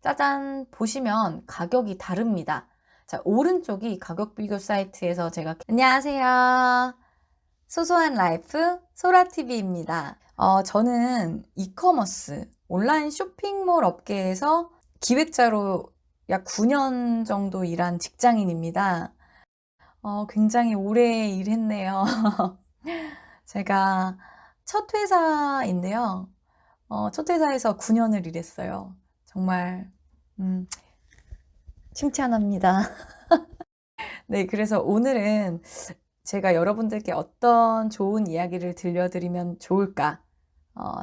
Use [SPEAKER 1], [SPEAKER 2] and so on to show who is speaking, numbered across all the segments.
[SPEAKER 1] 짜잔! 보시면 가격이 다릅니다. 자, 오른쪽이 가격 비교 사이트에서 제가 안녕하세요. 소소한 라이프 소라TV입니다. 저는 이커머스 온라인 쇼핑몰 업계에서 기획자로 약 9년 정도 일한 직장인입니다. 굉장히 오래 일했네요. 제가 첫 회사인데요. 첫 회사에서 9년을 일했어요. 정말 칭찬합니다. 네, 그래서 오늘은 제가 여러분들께 어떤 좋은 이야기를 들려드리면 좋을까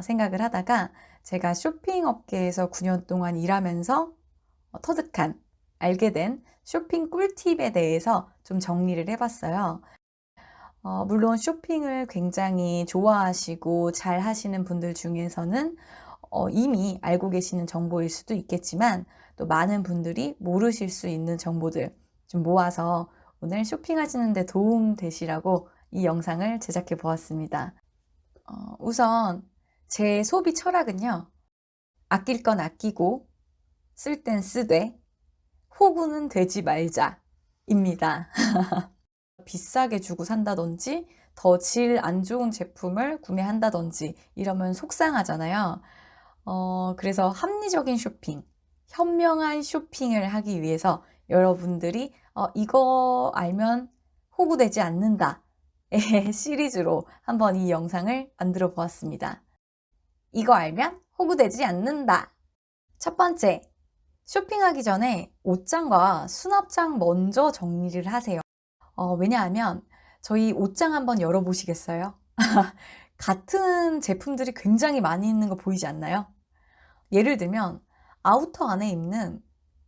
[SPEAKER 1] 생각을 하다가 제가 쇼핑 업계에서 9년 동안 일하면서 터득한, 알게 된 쇼핑 꿀팁에 대해서 좀 정리를 해봤어요. 물론 쇼핑을 굉장히 좋아하시고 잘 하시는 분들 중에서는 이미 알고 계시는 정보일 수도 있겠지만 또 많은 분들이 모르실 수 있는 정보들 좀 모아서 오늘 쇼핑하시는 데 도움 되시라고 이 영상을 제작해 보았습니다. 우선 제 소비 철학은요. 아낄 건 아끼고 쓸 땐 쓰되 호구는 되지 말자 입니다. 비싸게 주고 산다든지 더 질 안 좋은 제품을 구매한다든지 이러면 속상하잖아요. 그래서 합리적인 쇼핑, 현명한 쇼핑을 하기 위해서 여러분들이 이거 알면 호구되지 않는다 시리즈로 한번 이 영상을 만들어 보았습니다. 이거 알면 호구되지 않는다. 첫 번째, 쇼핑하기 전에 옷장과 수납장 먼저 정리를 하세요. 왜냐하면 저희 옷장 한번 열어보시겠어요? 같은 제품들이 굉장히 많이 있는 거 보이지 않나요? 예를 들면 아우터 안에 입는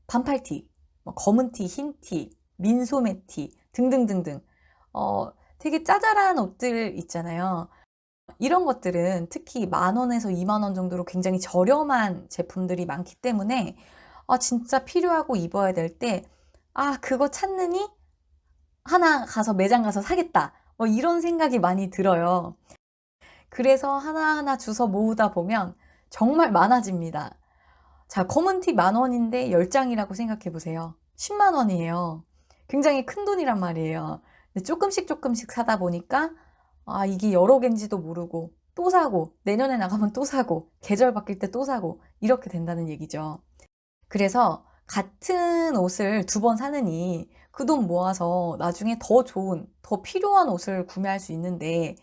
[SPEAKER 1] 반팔티, 검은 티, 흰 티, 민소매 티 등등등등 되게 짜잘한 옷들 있잖아요. 이런 것들은 특히 10,000원에서 20,000원 정도로 굉장히 저렴한 제품들이 많기 때문에 진짜 필요하고 입어야 될 때 그거 찾느니 하나 가서 매장 가서 사겠다 이런 생각이 많이 들어요. 그래서 하나하나 주워 모으다 보면 정말 많아집니다. 자, 검은 티 10,000원인데 10장이라고 생각해 보세요. 10만 원이에요. 굉장히 큰 돈이란 말이에요. 근데 조금씩 사다 보니까 이게 여러 개인지도 모르고 또 사고 내년에 나가면 또 사고 계절 바뀔 때 또 사고 이렇게 된다는 얘기죠. 그래서 같은 옷을 2번 사느니 그 돈 모아서 나중에 더 좋은, 더 필요한 옷을 구매할 수 있는데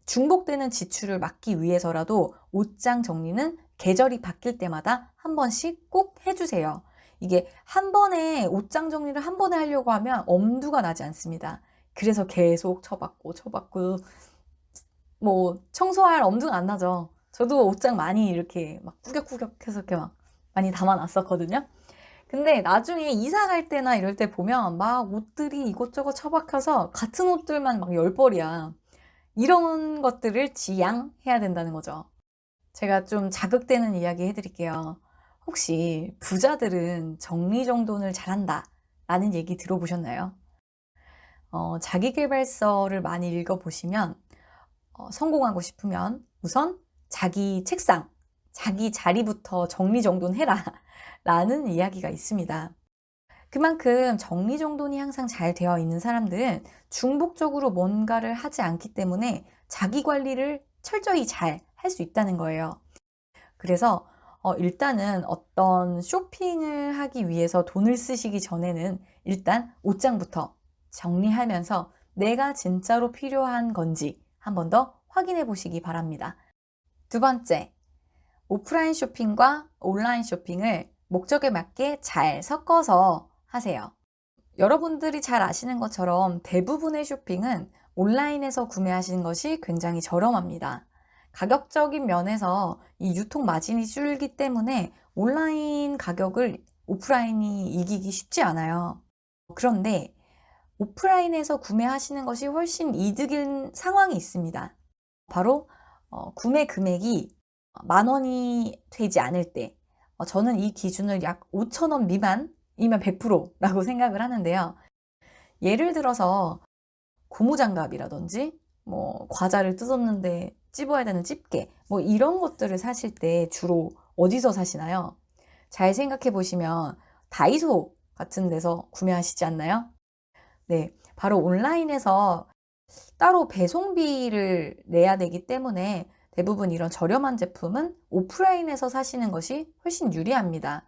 [SPEAKER 1] 중복되는 지출을 막기 위해서라도 옷장 정리는 계절이 바뀔 때마다 한 번씩 꼭 해주세요. 이게 한 번에 옷장 정리를 한 번에 하려고 하면 엄두가 나지 않습니다. 그래서 계속 쳐박고 청소할 엄두가 안 나죠. 저도 옷장 많이 이렇게 막 꾸격꾸격해서 이렇게 막 많이 담아놨었거든요. 근데 나중에 이사 갈 때나 이럴 때 보면 막 옷들이 이것저것 처박혀서 같은 옷들만 막 10벌이야. 이런 것들을 지양해야 된다는 거죠. 제가 좀 자극되는 이야기 해드릴게요. 혹시 부자들은 정리정돈을 잘한다 라는 얘기 들어보셨나요? 자기계발서를 많이 읽어보시면 성공하고 싶으면 우선 자기 책상, 자기 자리부터 정리정돈해라 라는 이야기가 있습니다. 그만큼 정리정돈이 항상 잘 되어 있는 사람들은 중복적으로 뭔가를 하지 않기 때문에 자기 관리를 철저히 잘 할 수 있다는 거예요. 그래서 일단은 어떤 쇼핑을 하기 위해서 돈을 쓰시기 전에는 일단 옷장부터 정리하면서 내가 진짜로 필요한 건지 한 번 더 확인해 보시기 바랍니다. 두 번째, 오프라인 쇼핑과 온라인 쇼핑을 목적에 맞게 잘 섞어서 하세요. 여러분들이 잘 아시는 것처럼 대부분의 쇼핑은 온라인에서 구매하시는 것이 굉장히 저렴합니다. 가격적인 면에서 이 유통 마진이 줄기 때문에 온라인 가격을 오프라인이 이기기 쉽지 않아요. 그런데 오프라인에서 구매하시는 것이 훨씬 이득인 상황이 있습니다. 바로 구매 금액이 10,000원이 되지 않을 때 저는 이 기준을 약 5,000원 미만이면 100%라고 생각을 하는데요. 예를 들어서 고무장갑이라든지 과자를 뜯었는데 찝어야 되는 집게 이런 것들을 사실 때 주로 어디서 사시나요? 잘 생각해 보시면 다이소 같은 데서 구매하시지 않나요? 네, 바로 온라인에서 따로 배송비를 내야 되기 때문에 대부분 이런 저렴한 제품은 오프라인에서 사시는 것이 훨씬 유리합니다.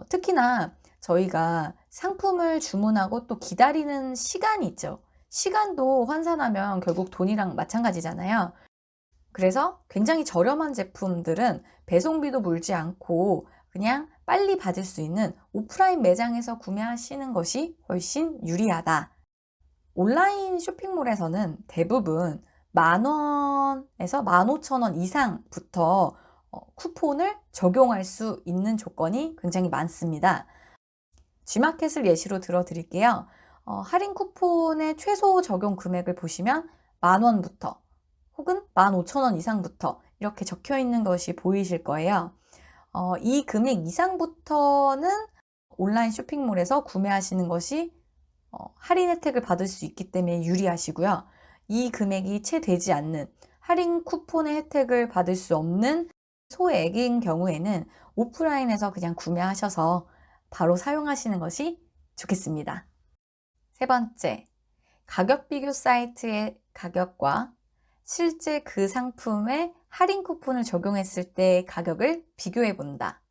[SPEAKER 1] 특히나 저희가 상품을 주문하고 또 기다리는 시간이 있죠. 시간도 환산하면 결국 돈이랑 마찬가지잖아요. 그래서 굉장히 저렴한 제품들은 배송비도 물지 않고 그냥 빨리 받을 수 있는 오프라인 매장에서 구매하시는 것이 훨씬 유리하다. 온라인 쇼핑몰에서는 대부분 10,000원에서 15,000원 이상부터 쿠폰을 적용할 수 있는 조건이 굉장히 많습니다. G마켓을 예시로 들어 드릴게요. 할인 쿠폰의 최소 적용 금액을 보시면 10,000원부터 혹은 15,000원 이상부터 이렇게 적혀 있는 것이 보이실 거예요. 이 금액 이상부터는 온라인 쇼핑몰에서 구매하시는 것이 할인 혜택을 받을 수 있기 때문에 유리하시고요. 이 금액이 채 되지 않는 할인 쿠폰의 혜택을 받을 수 없는 소액인 경우에는 오프라인에서 그냥 구매하셔서 바로 사용하시는 것이 좋겠습니다. 세 번째, 가격 비교 사이트의 가격과 실제 그 상품의 할인 쿠폰을 적용했을 때 가격을 비교해 본다.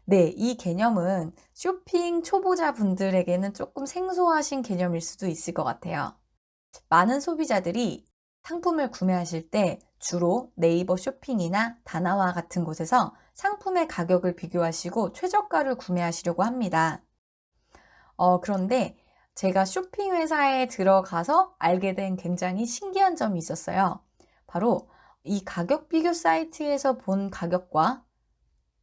[SPEAKER 1] 네, 이 개념은 쇼핑 초보자 분들에게는 조금 생소하신 개념일 수도 있을 것 같아요. 많은 소비자들이 상품을 구매하실 때 주로 네이버 쇼핑이나 다나와 같은 곳에서 상품의 가격을 비교하시고 최저가를 구매하시려고 합니다. 그런데 제가 쇼핑 회사에 들어가서 알게 된 굉장히 신기한 점이 있었어요. 바로 이 가격 비교 사이트에서 본 가격과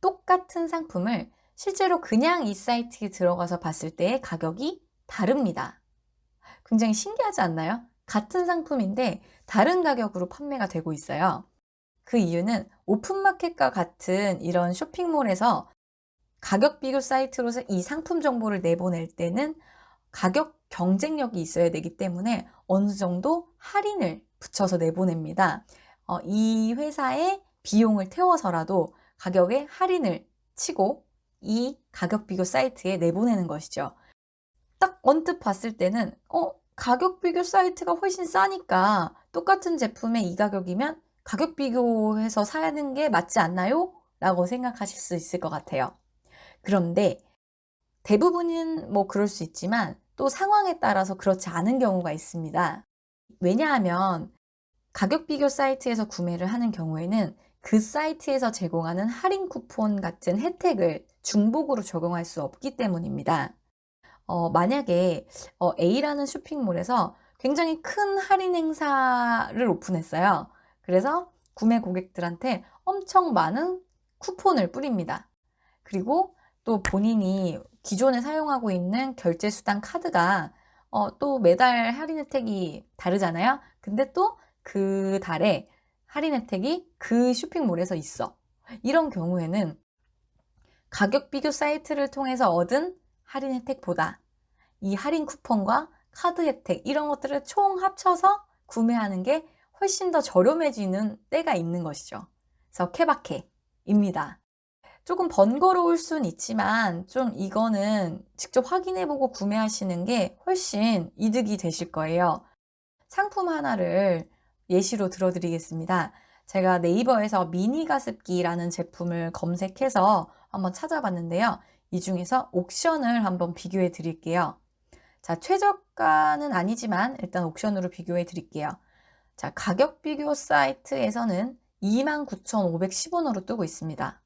[SPEAKER 1] 똑같은 상품을 실제로 그냥 이 사이트에 들어가서 봤을 때의 가격이 다릅니다. 굉장히 신기하지 않나요? 같은 상품인데 다른 가격으로 판매가 되고 있어요. 그 이유는 오픈마켓과 같은 이런 쇼핑몰에서 가격 비교 사이트로서 이 상품 정보를 내보낼 때는 가격 경쟁력이 있어야 되기 때문에 어느 정도 할인을 붙여서 내보냅니다. 이 회사의 비용을 태워서라도 가격에 할인을 치고 이 가격 비교 사이트에 내보내는 것이죠. 딱 언뜻 봤을 때는 가격 비교 사이트가 훨씬 싸니까 똑같은 제품에 이 가격이면 가격 비교해서 사는 게 맞지 않나요? 라고 생각하실 수 있을 것 같아요. 그런데 대부분은 뭐 그럴 수 있지만 또 상황에 따라서 그렇지 않은 경우가 있습니다. 왜냐하면 가격 비교 사이트에서 구매를 하는 경우에는 그 사이트에서 제공하는 할인 쿠폰 같은 혜택을 중복으로 적용할 수 없기 때문입니다. 만약에 A라는 쇼핑몰에서 굉장히 큰 할인 행사를 오픈했어요. 그래서 구매 고객들한테 엄청 많은 쿠폰을 뿌립니다. 그리고 또 본인이 기존에 사용하고 있는 결제 수단 카드가 또 매달 할인 혜택이 다르잖아요. 근데 또 그 달에 할인 혜택이 그 쇼핑몰에서 있어. 이런 경우에는 가격 비교 사이트를 통해서 얻은 할인 혜택보다 이 할인 쿠폰과 카드 혜택 이런 것들을 총 합쳐서 구매하는 게 훨씬 더 저렴해지는 때가 있는 것이죠. 그래서 케바케입니다. 조금 번거로울 순 있지만 좀 이거는 직접 확인해보고 구매하시는 게 훨씬 이득이 되실 거예요. 상품 하나를 예시로 들어드리겠습니다. 제가 네이버에서 미니 가습기라는 제품을 검색해서 한번 찾아봤는데요. 이 중에서 옥션을 한번 비교해 드릴게요. 자, 최저가는 아니지만 일단 옥션으로 비교해 드릴게요. 자, 가격 비교 사이트에서는 29,510원으로 뜨고 있습니다.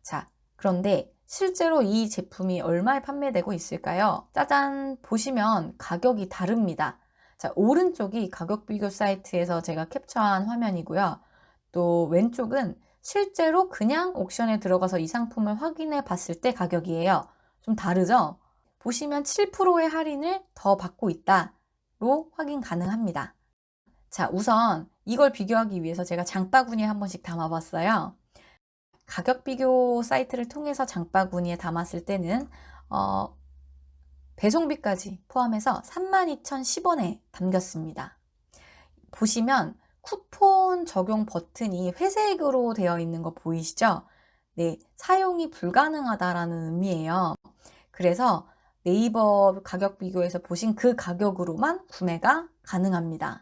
[SPEAKER 1] 자, 그런데 실제로 이 제품이 얼마에 판매되고 있을까요? 짜잔, 보시면 가격이 다릅니다. 자, 오른쪽이 가격 비교 사이트에서 제가 캡처한 화면이고요. 또 왼쪽은 실제로 그냥 옥션에 들어가서 이 상품을 확인해 봤을 때 가격이에요. 좀 다르죠? 보시면 7%의 할인을 더 받고 있다로 확인 가능합니다. 자, 우선 이걸 비교하기 위해서 제가 장바구니에 한 번씩 담아봤어요. 가격 비교 사이트를 통해서 장바구니에 담았을 때는 배송비까지 포함해서 32,010원에 담겼습니다. 보시면 쿠폰 적용 버튼이 회색으로 되어 있는 거 보이시죠? 네, 사용이 불가능하다라는 의미예요. 그래서 네이버 가격 비교에서 보신 그 가격으로만 구매가 가능합니다.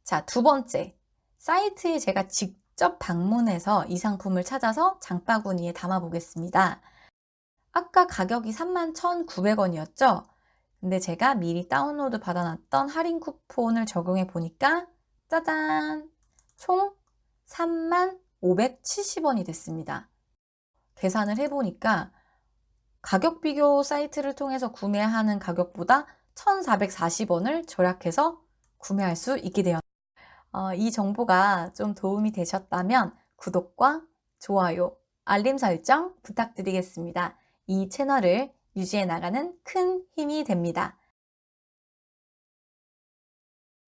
[SPEAKER 1] 자, 두 번째. 사이트에 제가 직접 방문해서 이 상품을 찾아서 장바구니에 담아 보겠습니다. 아까 가격이 31,900원이었죠? 근데 제가 미리 다운로드 받아놨던 할인 쿠폰을 적용해 보니까 짜잔! 총 33,570원이 됐습니다. 계산을 해보니까 가격 비교 사이트를 통해서 구매하는 가격보다 1,440원을 절약해서 구매할 수 있게 되었습니다. 이 정보가 좀 도움이 되셨다면 구독과 좋아요, 알림 설정 부탁드리겠습니다. 이 채널을 유지해 나가는 큰 힘이 됩니다.